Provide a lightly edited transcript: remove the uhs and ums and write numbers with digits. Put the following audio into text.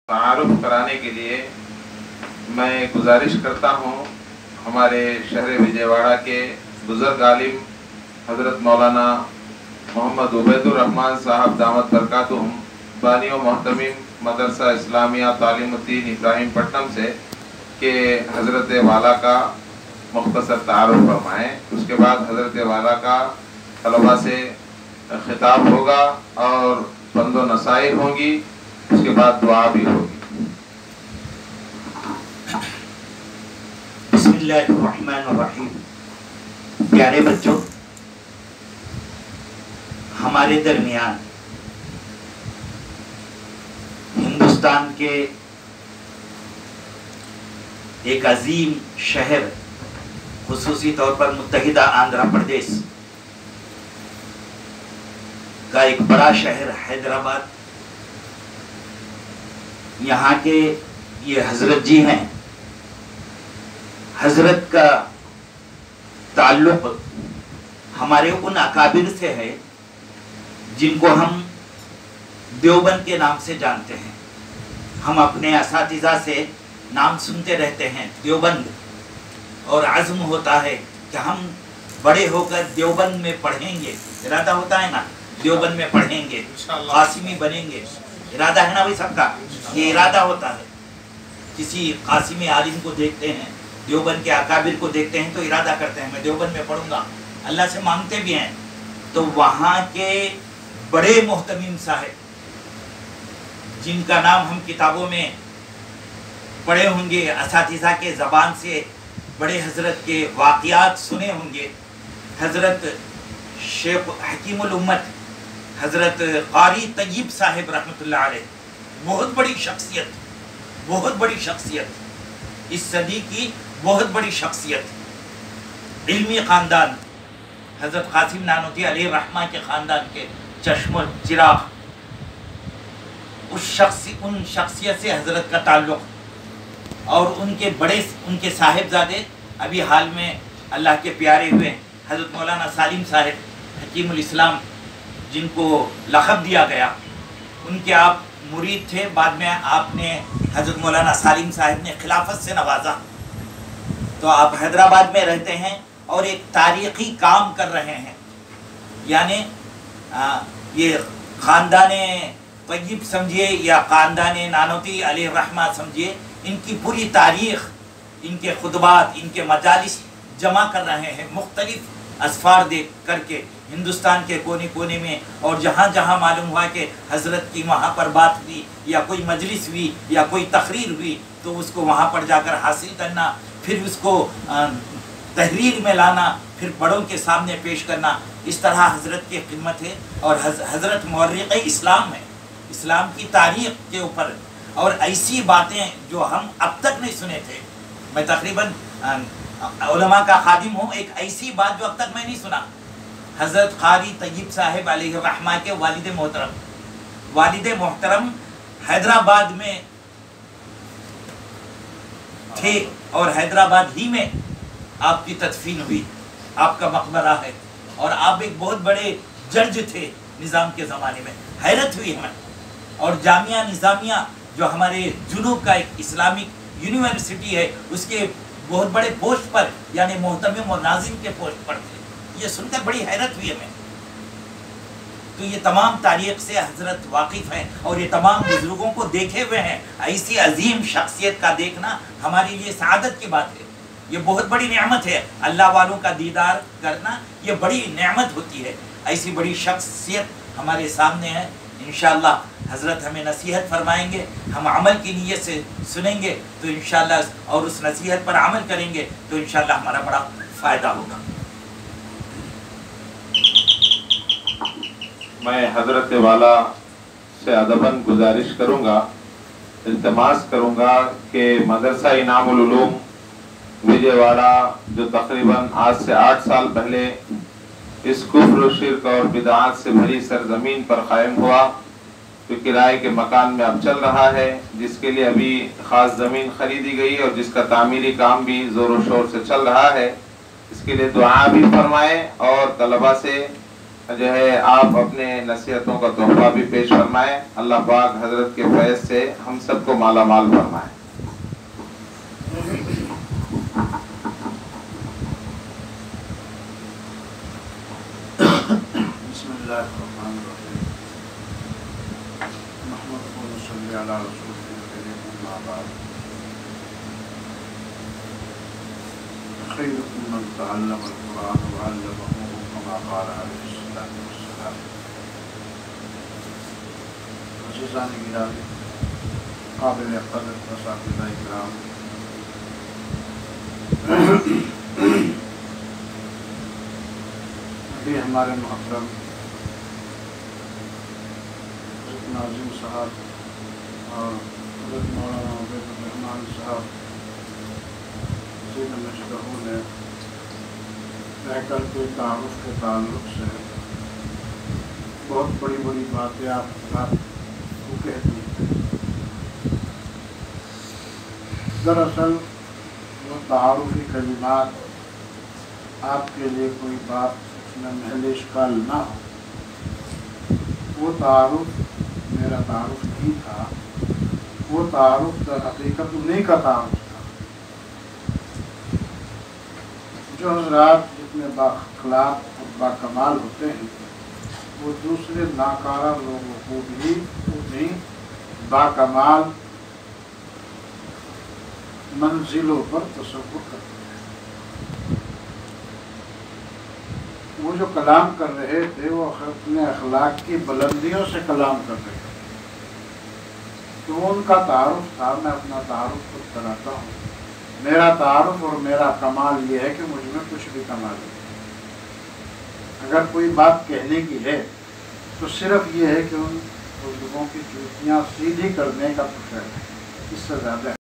تعارف کرانے کے لیے میں گزارش کرتا ہوں ہمارے شہر وجے واڑہ کے بزرگ عالم حضرت مولانا محمد عبید الرحمن صاحب دامت برکاتہم بانی و محتمم مدرسہ اسلامیہ تعلیم الدین ابراہیم پٹنم سے کہ حضرت والا کا مختصر تعارف فرمائیں. اس کے بعد حضرت والا کا طلباء سے خطاب ہوگا اور بند و نصائح ہوں گی. اس کے بعد دعا بھی ہوگی. بسم اللہ الرحمن الرحیم. پیارے بچوں، ہمارے درمیان ہندوستان کے ایک عظیم شہر، خصوصی طور پر متحدہ آندھرا پردیش کا ایک بڑا شہر حیدرآباد، یہاں کے یہ حضرت جی ہیں. حضرت کا تعلق ہمارے ان اکابر سے ہے جن کو ہم دیوبند کے نام سے جانتے ہیں. ہم اپنے اساتذہ سے نام سنتے رہتے ہیں دیوبند، اور عزم ہوتا ہے کہ ہم بڑے ہو کر دیوبند میں پڑھیں گے. ارادہ ہوتا ہے نا، دیوبند میں پڑھیں گے، قاسمی بنیں گے. ارادہ ہے نا بھائی سب کا، یہ ارادہ ہوتا ہے. کسی قاسمی عالم کو دیکھتے ہیں، دیوبند کے اکابر کو دیکھتے ہیں تو ارادہ کرتے ہیں میں دیوبند میں پڑھوں گا، اللہ سے مانگتے بھی ہیں. تو وہاں کے بڑے محتمم صاحب جن کا نام ہم کتابوں میں پڑھے ہوں گے، اساتذہ کے زبان سے بڑے حضرت کے واقعات سنے ہوں گے، حضرت شیخ حکیم الامت حضرت قاری طیب صاحب رحمۃ اللہ علیہ، بہت بڑی شخصیت، بہت بڑی شخصیت، اس صدی کی بہت بڑی شخصیت، علمی خاندان، حضرت قاسم نانوتوی علیہ الرحمہ کے خاندان کے چشم و چراغ. ان شخصیت سے حضرت کا تعلق، اور ان کے صاحبزادے ابھی حال میں اللہ کے پیارے ہوئے حضرت مولانا سالم صاحب حکیم الاسلام، جن کو لقب دیا گیا، ان کے آپ مرید تھے. بعد میں آپ نے حضرت مولانا سالم صاحب نے خلافت سے نوازا. تو آپ حیدرآباد میں رہتے ہیں اور ایک تاریخی کام کر رہے ہیں. یعنی یہ خاندان طیب سمجھیے یا خاندان نانوتوی علیہ الرحمہ سمجھیے، ان کی پوری تاریخ، ان کے خطبات، ان کے مجالس جمع کر رہے ہیں، مختلف اسفار دے کر کے ہندوستان کے کونے کونے میں. اور جہاں جہاں معلوم ہوا کہ حضرت کی وہاں پر بات ہوئی یا کوئی مجلس ہوئی یا کوئی تقریر ہوئی تو اس کو وہاں پر جا کر حاصل کرنا، پھر اس کو تحریر میں لانا، پھر بڑوں کے سامنے پیش کرنا. اس طرح حضرت کی خدمت ہے. اور حضرت مورخ اسلام ہے، اسلام کی تاریخ کے اوپر، اور ایسی باتیں جو ہم اب تک نہیں سنے تھے. میں تقریباً علماء کا خادم ہوں، ایک ایسی بات جو اب تک میں نہیں سنا. حضرت قاری طیب صاحب علیہ الرحمہ کے والد محترم حیدرآباد میں تھے، اور حیدرآباد ہی میں آپ کی تدفین ہوئی. آپ کا مقبرہ ہے، اور آپ ایک بہت بڑے جج تھے نظام کے زمانے میں. حیرت ہوئی ہمیں. اور جامعہ نظامیہ جو ہمارے جنوب کا ایک اسلامک یونیورسٹی ہے، اس کے بہت بڑے پوسٹ پر، یعنی محتمم اور ناظم کے پوسٹ پر تھے. یہ سن کر بڑی حیرت ہوئی ہمیں. تو یہ تمام تاریخ سے حضرت واقف ہیں، اور یہ تمام بزرگوں کو دیکھے ہوئے ہیں. ایسی عظیم شخصیت کا دیکھنا ہمارے لیے سعادت کی بات ہے. یہ بہت بڑی نعمت ہے. اللہ والوں کا دیدار کرنا یہ بڑی نعمت ہوتی ہے. ایسی بڑی شخصیت ہمارے سامنے ہے. انشاءاللہ حضرت ہمیں نصیحت فرمائیں گے، ہم عمل کی نیت سے سنیں گے تو انشاءاللہ، اور اس نصیحت پر عمل کریں گے تو انشاءاللہ ہمارا بڑا فائدہ ہوگا. میں حضرت والا سے ادباً گزارش کروں گا، التماس کروں گا کہ مدرسہ انعام العلوم وجے واڑہ، جو تقریباً آج سے 8 سال پہلے اس کفر و شرک اور بدعات سے بھری سرزمین پر قائم ہوا، جو کرائے کے مکان میں اب چل رہا ہے، جس کے لیے ابھی خاص زمین خریدی گئی اور جس کا تعمیری کام بھی زور و شور سے چل رہا ہے، اس کے لیے دعا بھی فرمائیں اور طلباء سے جو ہے آپ اپنے نصیحتوں کا تحفہ بھی پیش فرمائیں. اللہ پاک حضرت کے فیض سے ہم سب کو مالا مال فرمائیں. بسم اللہ الرحمن الرحیم. نحمدہ و نصلی علی رسولہ الکریم. اما بعد. خیرکم من تعلم القرآن وعلمہ کما قال علیہ الصلاۃ والسلام. عزیزان گرامی، قابل قدر اساتذہ کرام، ابھی ہمارے محترم حضرت ناظم صاحب اور حضرت مولانا عبید الرحمان صاحب مجدہ نے رہ کے تعارف کے تعلق سے بہت بڑی بڑی باتیں آپ حضرات کو کہتی ہیں. دراصل وہ تعارفی کلمات آپ کے لیے کوئی بات اس میں محل اشکال نہ ہو. وہ تعارف میرا تعارف نہیں تھا، وہ تعارف در حقیقت انہیں کا تعارف تھا. جو حضرات جتنے بااخلاق اور باکمال ہوتے ہیں وہ دوسرے ناکارہ لوگوں کو بھی اتنی باکمال منزلوں پر تصور کرتے ہیں. وہ جو کلام کر رہے تھے وہ اپنے اخلاق کی بلندیوں سے کلام کر رہے تھے، تو وہ ان کا تعارف تھا. میں اپنا تعارف خود کراتا ہوں. میرا تعارف اور میرا کمال یہ ہے کہ مجھ میں کچھ بھی کمال نہیں. اگر کوئی بات کہنے کی ہے تو صرف یہ ہے کہ ان بزرگوں کی جوتیاں سیدھی کرنے کا فکر ہے، اس سے زیادہ